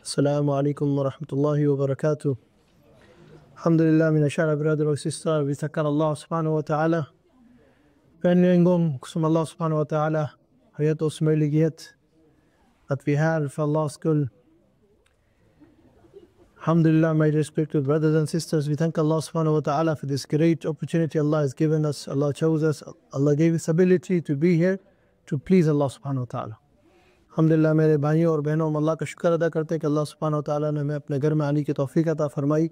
Assalamu alaikum wa rahmatullahi wa barakatuh. Alhamdulillah, mina kära bröder och systrar, vi tackar Allah subhanahu wa ta'ala för ännu en gång som Allah subhanahu wa ta'ala har gett oss möjlighet att vi är här för Allahs skull. Alhamdulillah, my respected brothers and sisters, we thank Allah subhanahu wa ta'ala for this great opportunity Allah has given us. Allah chose us, Allah gave us ability to be here to please Allah subhanahu wa ta'ala. الحمدللہ میرے بھائیوں اور بہنوں، ہم اللہ کا شکر ادا کرتے ہیں کہ اللہ سبحانہ وتعالیٰ نے ہمیں اپنے گھر میں آنے کی توفیق عطا فرمائی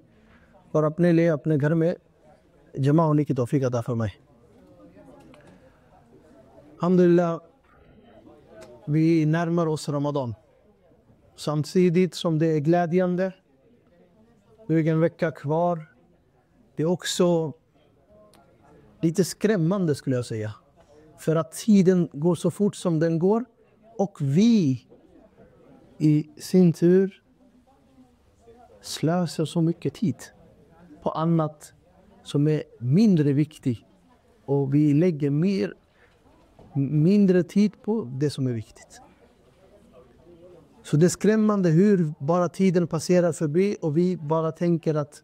اور اپنے لیے اپنے گھر میں جمع ہونے کی توفیق عطا فرمائی. Alhamdulillah, vi närmar oss Ramadan. Samtidigt som det är glädjande, det är en vecka kvar. Det är också lite skrämmande skulle jag säga. För att tiden går så fort som den går. Och vi i sin tur slösar så mycket tid på annat som är mindre viktigt. Och vi lägger mindre tid på det som är viktigt. Så det är skrämmande hur bara tiden passerar förbi och vi bara tänker att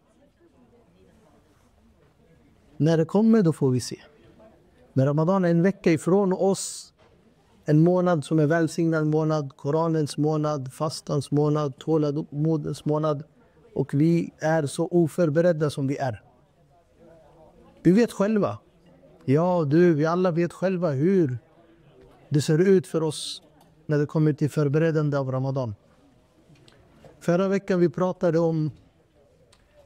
när det kommer då får vi se. Men Ramadan är en vecka ifrån oss. En månad som är välsignad månad, Koranens månad, fastans månad, tålamodens månad. Och vi är så oförberedda som vi är. Vi vet själva, vi alla vet själva hur det ser ut för oss när det kommer till förberedande av Ramadan. Förra veckan vi pratade om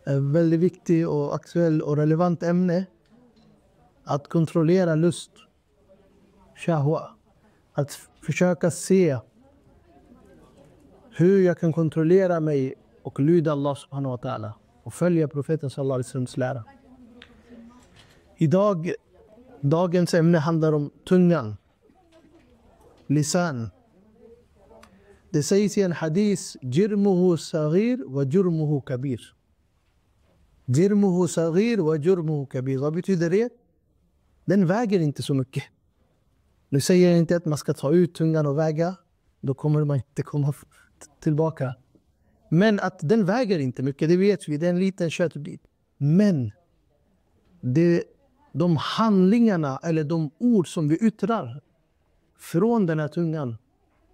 ett väldigt viktigt och aktuellt och relevant ämne. Att kontrollera lust, shahwa. Att försöka se hur jag kan kontrollera mig och lyda Allah subhanahu wa ta'ala och följa profeten sallallahu alaihi wasallam lära. Dagens ämne handlar om tungan, lisan. Det sägs i en hadis, jirmuhu saghir wa jurmuhu kabir. Jirmuhu saghir wa jurmuhu kabir. Vad betyder det? Den väger inte så mycket. Nu säger jag inte att man ska ta ut tungan och väga. Då kommer man inte komma tillbaka. Men att den väger inte mycket, det vet vi. Det är en liten köttbit. Men de handlingarna eller de ord som vi yttrar från den här tungan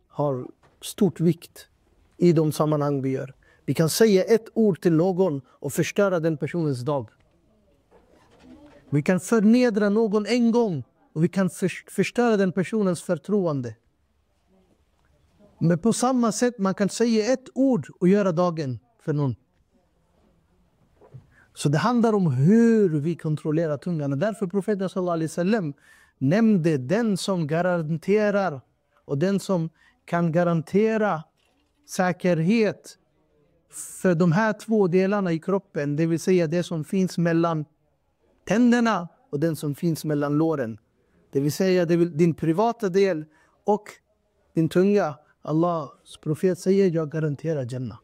har stort vikt i de sammanhang vi gör. Vi kan säga ett ord till någon och förstöra den personens dag. Vi kan förnedra någon en gång. Och vi kan förstöra den personens förtroende. Men på samma sätt man kan säga ett ord och göra dagen för någon. Så det handlar om hur vi kontrollerar tungan. Och därför profeten sallallahu alaihi wasallam nämnde den som garanterar och den som kan garantera säkerhet för de här två delarna i kroppen. Det vill säga det som finns mellan tänderna och den som finns mellan låren. Det vill säga din privata del och din tunga. Allahs profet säger, jag garanterar Jannah.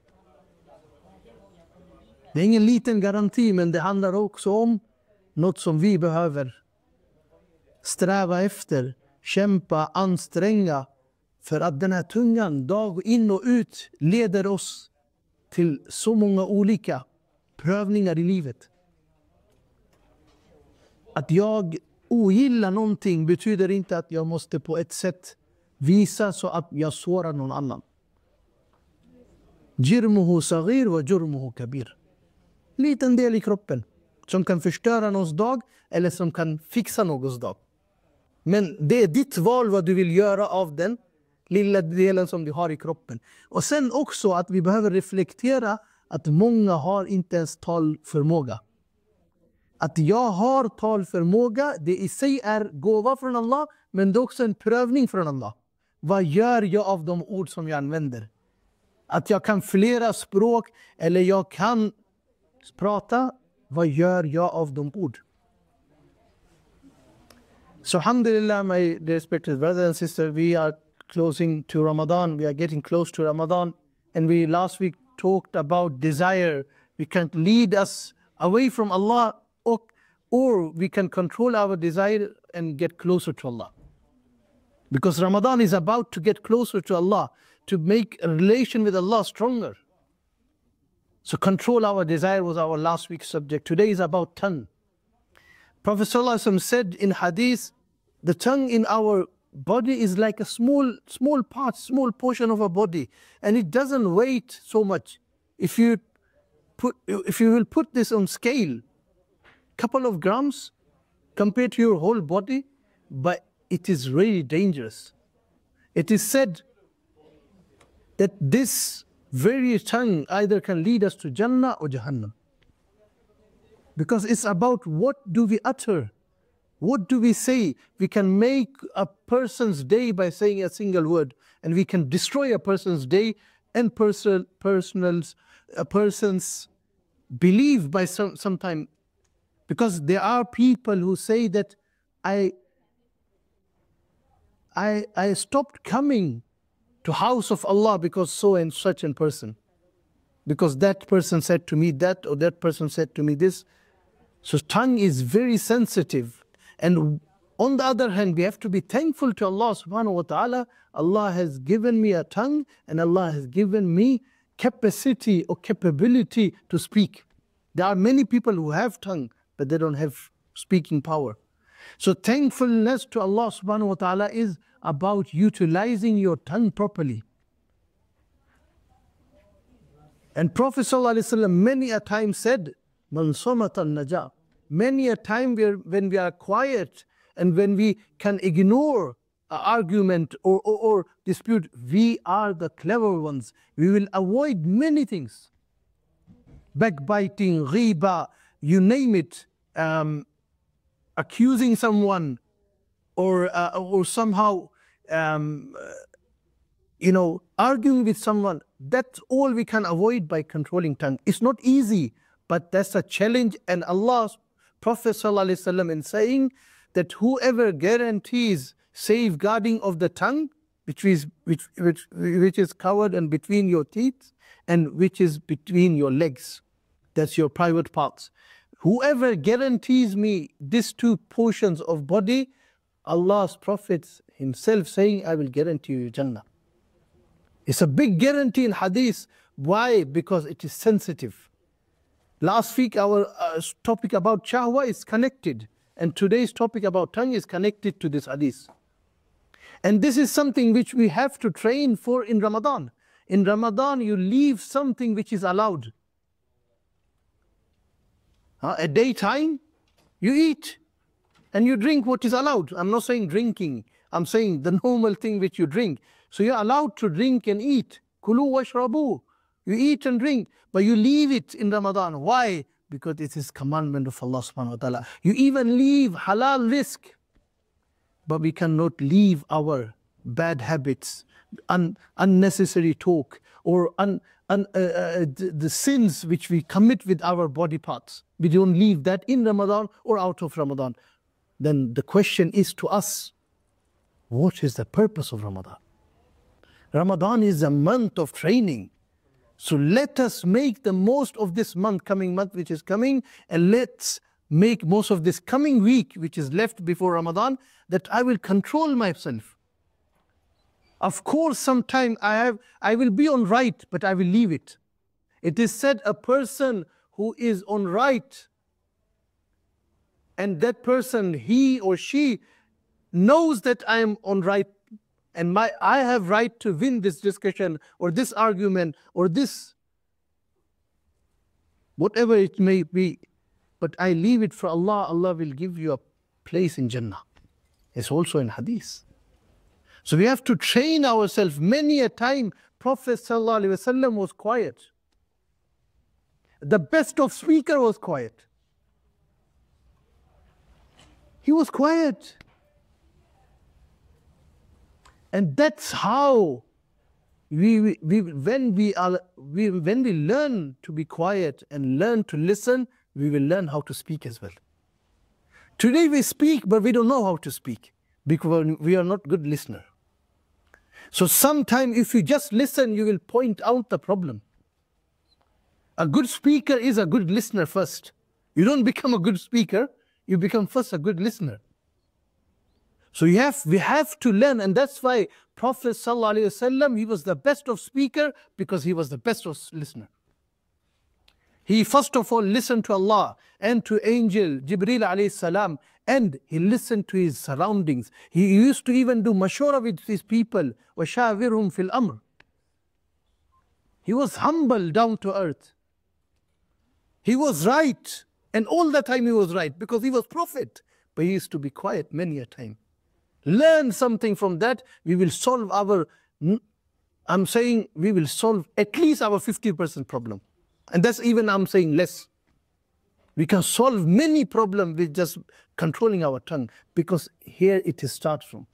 Det är ingen liten garanti, men det handlar också om något som vi behöver sträva efter, kämpa, anstränga. För att den här tungan dag in och ut leder oss till så många olika prövningar i livet. Att jag ogillar någonting betyder inte att jag måste på ett sätt visa så att jag sårar någon annan. Jirmuhu saghir wa jurmuhu kabir. Liten del i kroppen som kan förstöra någons dag eller som kan fixa någons dag. Men det är ditt val vad du vill göra av den lilla delen som du har i kroppen. Och sen också att vi behöver reflektera att många har inte ens talförmåga. Att jag har talförmåga, det i sig är gåva från Allah, men det är också en prövning från Allah. Vad gör jag av de ord som jag använder? Att jag kan flera språk eller jag kan prata, vad gör jag av de ord? So alhamdulillah, my respected brothers and sisters, we are closing to Ramadan, we are getting close to Ramadan, and we last week talked about desire. We can lead us away from Allah, or we can control our desire and get closer to Allah. Because Ramadan is about to get closer to Allah, to make a relation with Allah stronger. So control our desire was our last week's subject. Today is about tongue. Prophet ﷺ said in hadith, the tongue in our body is like a small part, small portion of our body, and it doesn't weigh so much. If you will put this on scale, couple of grams compared to your whole body, but it is really dangerous. It is said that this very tongue either can lead us to Jannah or Jahannam. Because it's about what do we utter, what do we say. We can make a person's day by saying a single word, and we can destroy a person's day and a person's belief by some time. Because there are people who say that I stopped coming to house of Allah because so and such a person. Because that person said to me that, or that person said to me this. So tongue is very sensitive. And on the other hand, we have to be thankful to Allah subhanahu wa ta'ala. Allah has given me a tongue, and Allah has given me capacity or capability to speak. There are many people who have tongue, but they don't have speaking power. So thankfulness to Allah subhanahu wa ta'ala is about utilizing your tongue properly. And Prophet ﷺ many a time said, Man somata naja. Many a time when we are quiet and when we can ignore an argument or dispute, we are the clever ones. We will avoid many things. Backbiting, ghiba, you name it, accusing someone or somehow arguing with someone. That's all we can avoid by controlling tongue. It's not easy, but that's a challenge. And Allah's Prophet ﷺ in saying that whoever guarantees safeguarding of the tongue, which is covered and between your teeth and which is between your legs, that's your private parts. Whoever guarantees me these two portions of body, Allah's Prophet himself saying, I will guarantee you Jannah. It's a big guarantee in hadith. Why? Because it is sensitive. Last week our topic about shahwa is connected, and today's topic about tongue is connected to this hadith. And this is something which we have to train for in Ramadan. In Ramadan you leave something which is allowed. At daytime you eat and you drink what is allowed. I'm not saying drinking, I'm saying the normal thing which you drink. So you're allowed to drink and eat. Kulu washrabu. You eat and drink, but you leave it in Ramadan. Why? Because it is commandment of Allah subhanahu wa ta'ala. You even leave halal rizq, but we cannot leave our bad habits, unnecessary talk, or the sins which we commit with our body parts. We don't leave that in Ramadan or out of Ramadan. Then the question is to us, what is the purpose of Ramadan? Ramadan is a month of training. So let us make the most of this month, coming month which is coming, and let's make most of this coming week which is left before Ramadan, that I will control myself. Of course, sometime I will be on right, but I will leave it. It is said a person who is on right, and that person, he or she, knows that I am on right, and I have right to win this discussion or this argument or this, whatever it may be, but I leave it for Allah. Allah will give you a place in Jannah. It's also in hadith. So we have to train ourselves. Many a time Prophet ﷺ was quiet. The best of speaker was quiet. He was quiet. And that's how when we learn to be quiet and learn to listen, we will learn how to speak as well. Today we speak, but we don't know how to speak because we are not good listener. So sometime if you just listen, you will point out the problem. A good speaker is a good listener first. You don't become a good speaker, you become first a good listener. So we have to learn, and that's why Prophet ﷺ, he was the best of speaker because he was the best of listener. He first of all listened to Allah and to angel Jibreel alayhi salam, and he listened to his surroundings. He used to even do mashwara with his people. وَشَاوِرْهُمْ فِي الْأَمْرِ. He was humble, down to earth. He was right, and all the time he was right, because he was prophet. But he used to be quiet many a time. Learn something from that. We will solve our, I'm saying we will solve at least our 50% problem. And that's even, I'm saying, less. We can solve many problems with just controlling our tongue, because here it starts from.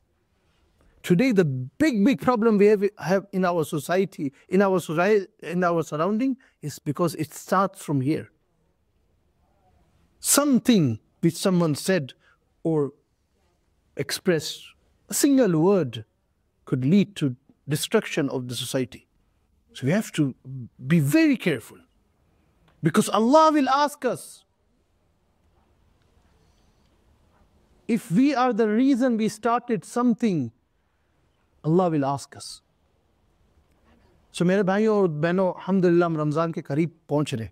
Today, the big problem we have in our society, in our surrounding, is because it starts from here. Something which someone said or expressed, a single word, could lead to destruction of the society. So we have to be very careful, because Allah will ask us. If we are the reason we started something, Allah will ask us. So میرے بھائیوں اور بہنوں, الحمدللہ ہم رمضان کے قریب پہنچ رہے.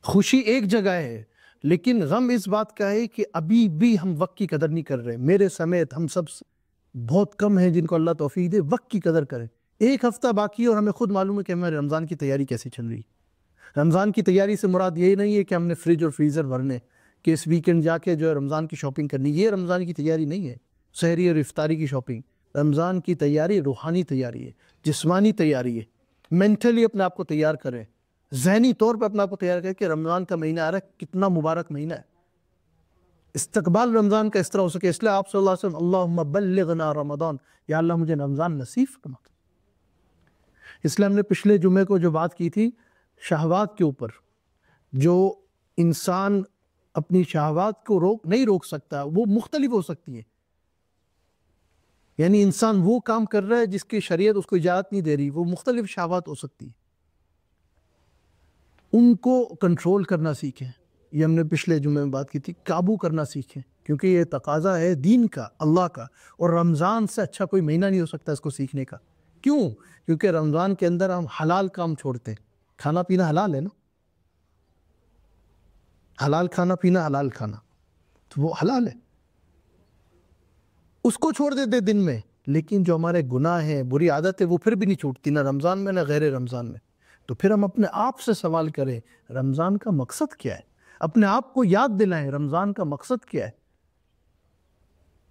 خوشی ایک جگہ ہے, لیکن غم اس بات کا ہے کہ ابھی بھی ہم وقت کی قدر نہیں کر رہے. میرے سمیت ہم سب بہت کم ہیں جن کو اللہ توفیق دے وقت کی قدر کریں. ایک ہفتہ باقی ہے اور ہمیں خود معلوم ہے کہ ہمیں رمضان کی تیاری کیسے چل رہی. رمضان کی تیاری سے مراد یہی نہیں ہے کہ ہم نے فریج اور فریزر بھرنے, کہ اس ویکنڈ جا کے جو ہے رمضان کی شاپنگ کرنی. یہ رمضان کی تیاری نہیں ہے, سحری اور افطاری کی شاپنگ. رمضان کی تیاری روحانی تیاری ہے, جسمانی تیاری ہے. مینٹلی اپنے آپ کو تیار کریں, ذہنی طور پہ اپنے آپ کو تیار کریں کہ رمضان کا مہینہ آ رہا ہے, کتنا مبارک مہینہ ہے. استقبال رمضان کا اس طرح ہو سکے. اس لیے آپ صلی اللہ علیہ وسلم اللہم بلغنا رمضان, یا اللہ مجھے رمضان نصیب فرما. اس لیے ہم نے پچھلے جمعے کو جو بات کی تھی شہوات کے اوپر, جو انسان اپنی شہوات کو نہیں روک سکتا, وہ مختلف ہو سکتی ہیں. یعنی انسان وہ کام کر رہا ہے جس کی شریعت اس کو اجازت نہیں دے رہی, وہ مختلف شہوات ہو سکتی ہیں. ان کو کنٹرول کرنا سیکھیں. یہ ہم نے پچھلے جمعے میں بات کی تھی, قابو کرنا سیکھیں, کیونکہ یہ تقاضا ہے دین کا, اللہ کا. اور رمضان سے اچھا کوئی مہینہ نہیں ہو سکتا اس کو سیکھنے کا. کیوں؟ کیونکہ رمضان کے اندر ہم حلال کام چھوڑتے ہیں. کھانا پینا حلال ہے نا, حلال کھانا پینا, حلال کھانا, تو وہ حلال ہے, اس کو چھوڑ دیتے دن میں. لیکن جو ہمارے گناہ ہیں, بری عادت ہے, وہ پھر بھی نہیں چھوٹتی, نہ رمضان میں نہ غیر رمضان میں. تو پھر ہم اپنے آپ سے سوال کریں, رمضان کا مقصد کیا ہے؟ اپنے آپ کو یاد دلائیں رمضان کا مقصد کیا ہے.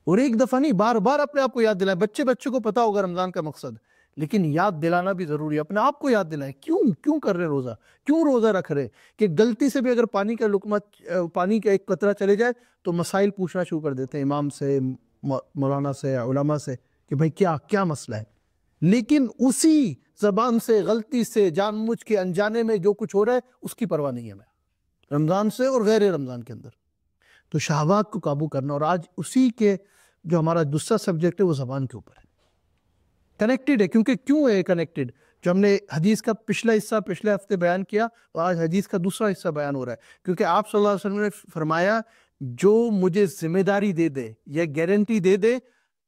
اور ایک دفعہ نہیں, بار بار اپنے آپ کو یاد دلائیں. بچے کو پتا ہوگا رمضان کا مقصد, لیکن یاد دلانا بھی ضروری ہے. اپنے آپ کو یاد دلائیں, کیوں کر رہے روزہ, کیوں روزہ رکھ رہے. کہ غلطی سے بھی اگر پانی کا لقمہ, پانی کا ایک قطرہ چلے جائے تو مسائل پوچھنا شروع کر دیتے ہیں امام سے, مولانا سے, علماء سے, کہ بھائی کیا مسئلہ ہے. لیکن اسی زبان سے, غلطی سے, جان بوجھ کے, انجانے میں جو کچھ ہو رہا ہے اس کی پرواہ نہیں ہے ہمیں, رمضان سے اور غیر رمضان کے اندر. تو شہوات کو قابو کرنا. اور آج اسی کے جو ہمارا دوسرا سبجیکٹ ہے وہ زبان کے اوپر ہے, کنیکٹڈ ہے. کیونکہ کیوں ہے کنیکٹڈ؟ جو ہم نے حدیث کا پچھلا حصہ پچھلے ہفتے بیان کیا, اور آج حدیث کا دوسرا حصہ بیان ہو رہا ہے. کیونکہ آپ صلی اللہ علیہ وسلم نے فرمایا, جو مجھے ذمہ داری دے دے یا گارنٹی دے دے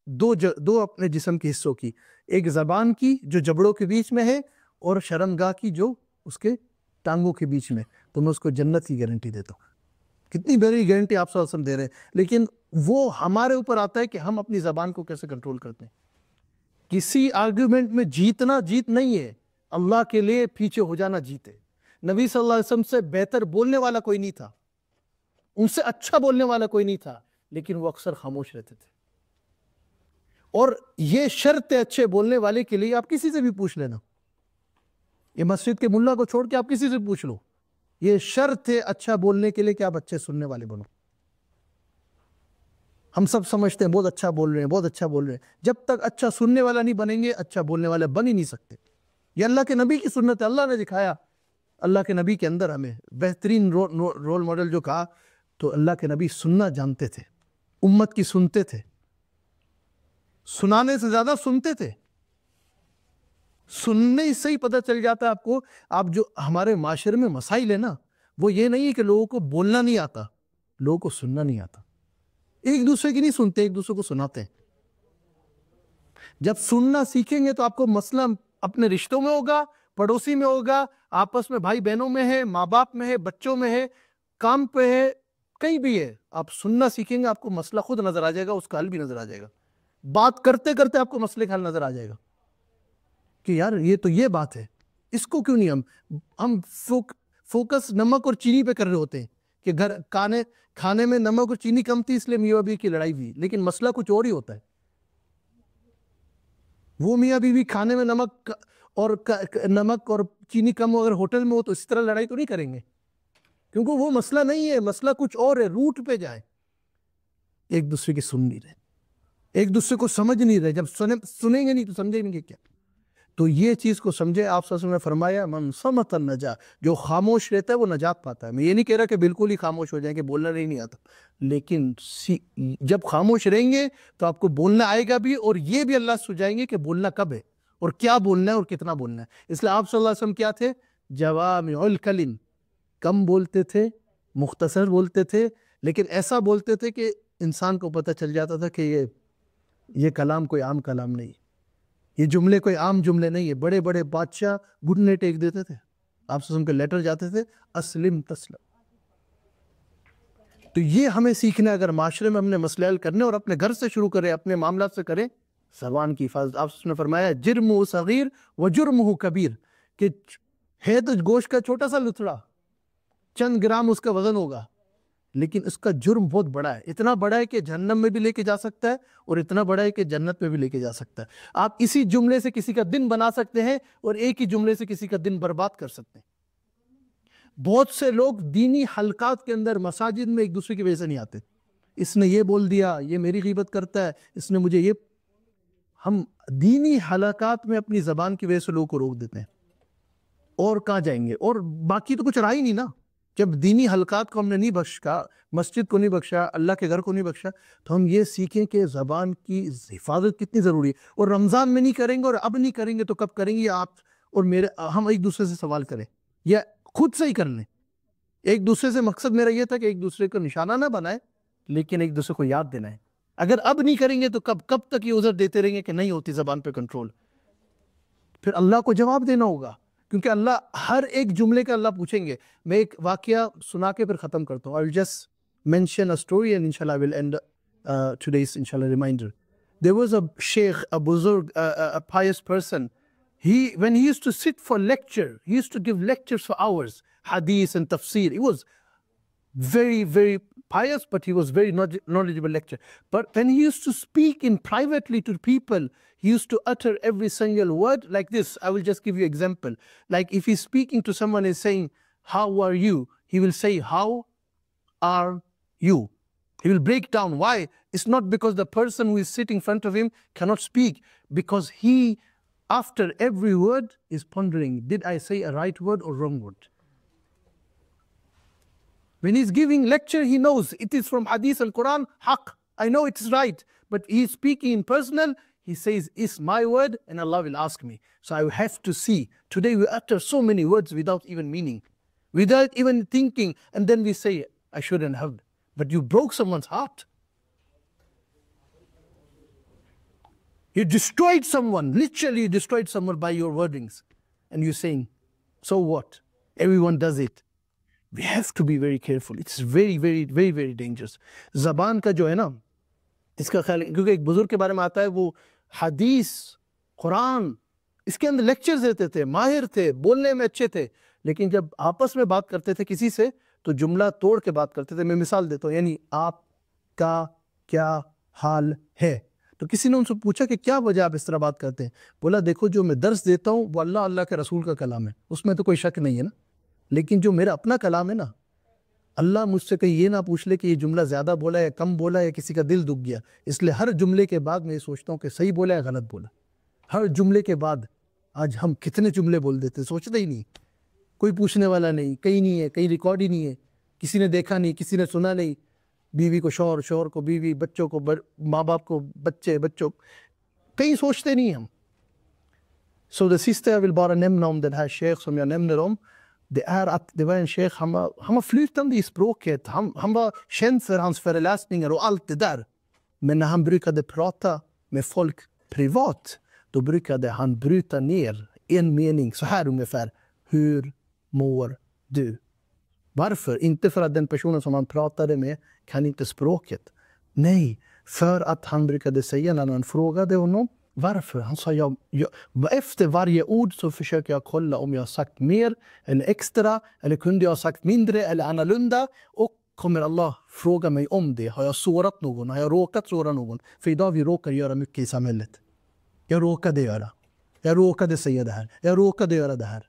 دو اپنے جسم کے حصوں کی, ایک زبان کی جو جبڑوں کے بیچ میں ہے, اور شرمگاہ کی جو اس کے ٹانگوں کے بیچ میں, تو میں اس کو جنت کی گارنٹی دیتا ہوں. کتنی بڑی گارنٹی آپ صلی اللہ علیہ وسلم دے رہے ہیں. لیکن وہ ہمارے اوپر آتا ہے کہ ہم اپنی زبان کو کیسے کنٹرول کرتے ہیں. کسی آرگیومنٹ میں جیتنا جیت نہیں ہے, اللہ کے لیے پیچھے ہو جانا جیت ہے. نبی صلی اللہ علیہ وسلم سے بہتر بولنے والا کوئی نہیں تھا, ان سے اچھا بولنے والا کوئی نہیں تھا, لیکن وہ اکثر خاموش رہتے تھے. اور یہ شرط ہے اچھے بولنے والے کے لیے, آپ کسی سے بھی پوچھ لینا, یہ مسجد کے ملا کو چھوڑ کے آپ کسی سے پوچھ لو, یہ شرط ہے اچھا بولنے کے لیے کہ آپ اچھے سننے والے بنو. ہم سب سمجھتے ہیں بہت اچھا بول رہے ہیں, بہت اچھا بول رہے ہیں. جب تک اچھا سننے والا نہیں بنیں گے, اچھا بولنے والے بن ہی نہیں سکتے. یہ اللہ کے نبی کی سنت ہے, اللہ نے دکھایا. اللہ کے نبی کے اندر ہمیں بہترین رول ماڈل جو کہا, تو اللہ کے نبی سننا جانتے تھے, امت کی سنتے تھے, سنانے سے زیادہ سنتے تھے. سننے سے ہی پتہ چل جاتا ہے آپ کو. آپ جو ہمارے معاشرے میں مسائل ہے نا, وہ یہ نہیں ہے کہ لوگوں کو بولنا نہیں آتا, لوگوں کو سننا نہیں آتا. ایک دوسرے کی نہیں سنتے, ایک دوسرے کو سناتے ہیں. جب سننا سیکھیں گے تو آپ کو مسئلہ اپنے رشتوں میں ہوگا, पड़ोसी में होगा, आपस में भाई बहनों में है, माँ बाप में है, बच्चों में है, काम पे है, कहीं भी है। आप सुनना सीखेंगे, आपको मसला खुद नजर आ जाएगा, उसका हल भी नजर आ जाएगा। बात करते करते आपको मसले का हल नजर आ जाएगा कि यार ये तो ये बात है, इसको क्यों नहीं हम फोकस नमक और चीनी पे कर रहे होते हैं कि घर खाने में नमक और चीनी कम थी इसलिए मियाँ बीवी की लड़ाई हुई, लेकिन मसला कुछ और ही होता है। वो मियाँ बीवी खाने में नमक और चीनी कम अगर होटल में हो तो इस तरह लड़ाई तो नहीं करेंगे, क्योंकि वो मसला नहीं है, मसला कुछ और है, रूट पे जाए। एक दूसरे की सुन नहीं रहे, एक दूसरे को समझ नहीं रहे। जब सुनेंगे नहीं तो समझेंगे क्या? तो ये चीज को समझे। आप सल्लल्लाहु अलैहि वसल्लम ने फरमाया मन समतन नजा, जो खामोश रहता है वो नजात पाता है। मैं ये नहीं कह रहा कि बिल्कुल ही खामोश हो जाए कि बोलना नहीं आता, लेकिन जब खामोश रहेंगे तो आपको बोलना आएगा भी, और ये भी अल्लाह सुझाएंगे कि बोलना कब है और क्या बोलना है और कितना बोलना है। इसलिए आप सल्लल्लाहु अलैहि वसल्लम क्या थे? जवामिउल कलिम, कम बोलते थे, मुख्तसर बोलते थे, लेकिन ऐसा बोलते थे कि इंसान को पता चल जाता था कि ये कलाम कोई आम कलाम नहीं, ये जुमले कोई आम जुमले नहीं है। बड़े बड़े बादशाह घुटने टेक देते थे, आप के लेटर जाते थे अस्लिम तस्लम। तो ये हमें सीखना है, अगर माशरे में हमने मसले हल करने और अपने घर से शुरू करें, अपने मामला से करें। ज़बान की हिफाजत, आपने फरमाया जिर्मु सगीर व जुर्मुहु कबीर, कि है तो गोश्त का छोटा सा लुथड़ा, चंद ग्राम उसका वजन होगा, लेकिन इसका जुर्म बहुत बड़ा है। इतना बड़ा है कि जहन्नम में भी लेके जा सकता है और इतना बड़ा है कि जन्नत में भी लेके जा सकता है। आप इसी जुमले से किसी का दिन बना सकते हैं और एक ही जुमले से किसी का दिन बर्बाद कर सकते हैं। बहुत से लोग दीनी हलकात के अंदर मसाजिद में एक दूसरे की वजह से नहीं आते, इसने ये बोल दिया, ये मेरी गीबत करता है, इसने मुझे ये। हम दीनी हलकात में अपनी जबान की वजह से लोगों को रोक देते हैं, और कहाँ जाएंगे? और बाकी तो कुछ रहा ही नहीं ना। जब दीनी हलकात को हमने नहीं बख्शा, मस्जिद को नहीं बख्शा, अल्लाह के घर को नहीं बख्शा, तो हम ये सीखें कि ज़बान की हिफाजत कितनी ज़रूरी है। और रमज़ान में नहीं करेंगे और अब नहीं करेंगे तो कब करेंगे? आप और हम एक दूसरे से सवाल करें या खुद से ही कर लें। एक दूसरे से मकसद मेरा ये था कि एक दूसरे को निशाना ना बनाए, लेकिन एक दूसरे को याद देना है। अगर अब नहीं करेंगे तो कब तक ये उज़र देते रहेंगे कि नहीं होती ज़बान पे कंट्रोल? फिर अल्लाह को जवाब देना होगा, क्योंकि अल्लाह हर एक जुमले का अल्लाह पूछेंगे। मैं एक वाकया सुना के फिर ख़त्म करता हूँ। I will just mention a story and इंशाल्लाह I will end today's inshallah reminder. There was a sheikh, a buzurg, a pious person. When he used to sit for lecture, he used to give lectures for hours, hadith and tafsir. He was very, very pious, but he was very knowledgeable lecturer. But when he used to speak in privately to people, he used to utter every single word like this. I will just give you example. Like if he's speaking to someone and saying, how are you? He will say, how are you? He will break down. Why? It's not because the person who is sitting in front of him cannot speak, because he, after every word, is pondering, did I say a right word or wrong word? When he's giving lecture, he knows it is from Hadith and Quran, haq. I know it's right. But he's speaking in personal, he says, it's my word and Allah will ask me. So I have to see. Today we utter so many words without even meaning, without even thinking, and then we say, I shouldn't have. But you broke someone's heart. You destroyed someone, literally destroyed someone by your wordings. And you're saying, so what? Everyone does it. We have to be very careful. It's very, very, very, very dangerous. ज़बान का जो है ना, इसका ख्याल, क्योंकि एक बुजुर्ग के बारे में आता है, वो हदीस, कुरान, इसके अंदर लेक्चर्स देते थे, माहिर थे, बोलने में अच्छे थे, लेकिन जब आपस में बात करते थे किसी से तो जुमला तोड़ के बात करते थे। मैं मिसाल देता हूँ, यानी आपका क्या हाल है? तो किसी ने उनसे पूछा कि क्या वजह आप इस तरह बात करते हैं? बोला, देखो जो मैं दर्स देता हूँ वो अल्लाह के रसूल का कलाम है, उसमें तो कोई शक नहीं है ना, लेकिन जो मेरा अपना कलाम है ना, अल्लाह मुझसे कहीं ये ना पूछ ले कि ये जुमला ज़्यादा बोला या कम बोला या किसी का दिल दुख गया। इसलिए हर जुमले के बाद मैं ये सोचता हूँ कि सही बोला या गलत बोला। हर जुमले के बाद, आज हम कितने जुमले बोल देते, सोचते ही नहीं, कोई पूछने वाला नहीं, कहीं नहीं है, कहीं रिकॉर्ड ही नहीं है, किसी ने देखा नहीं, किसी ने सुना नहीं। बीवी को शौहर, शौहर को बीवी, बच्चों को माँ बाप को बच्चे, बच्चों कहीं सोचते नहीं हम. So the sista jag vill bara nämna om den här sheikh som jag nämner om, det är att det var en sheikh, han var flytande i språket, han var känd för hans föreläsningar och allt det där. Men när han brukade prata med folk privat, då brukade han bryta ner en mening så här ungefär. Hur mår du? Varför? Inte för att den personen som han pratade med kan inte språket. Nej, för att han brukade säga när man frågade honom varför. Han sa efter varje ord så försöker jag kolla om jag har sagt mer eller extra eller kunde jag ha sagt mindre eller annorlunda, och kommer Allah fråga mig om det. Har jag sårat någon? Har jag råkat såra någon? För idag vi råkar göra mycket i samhället. Jag råkade göra. Jag råkade säga det här. Jag råkade göra det här.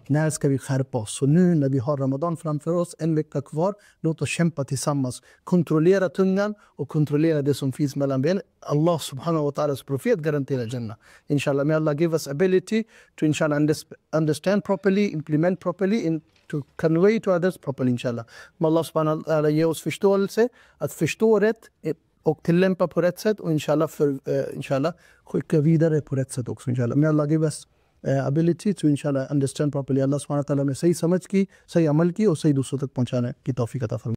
När ska vi skärpa oss? Så nu när vi har Ramadan framför oss, en vecka kvar, låt oss kämpa tillsammans. Kontrollera tungan och kontrollera det som finns mellan benen. Allah subhanahu wa ta'alas profet garanterar Jannah. Inshallah, may Allah give us ability to inshallah understand properly, implement properly, and to convey to others properly inshallah. May Allah subhanahu wa ta'ala ge oss förståelse, att förstå rätt och tillämpa på rätt sätt, och inshallah skicka vidare på rätt sätt också inshallah. May Allah give us ability to inshallah understand properly. Allah subhanahu wa ta'ala में सही समझ की, सही अमल की और सही दूसरों तक पहुंचाने की तौफीक अता फरमाए.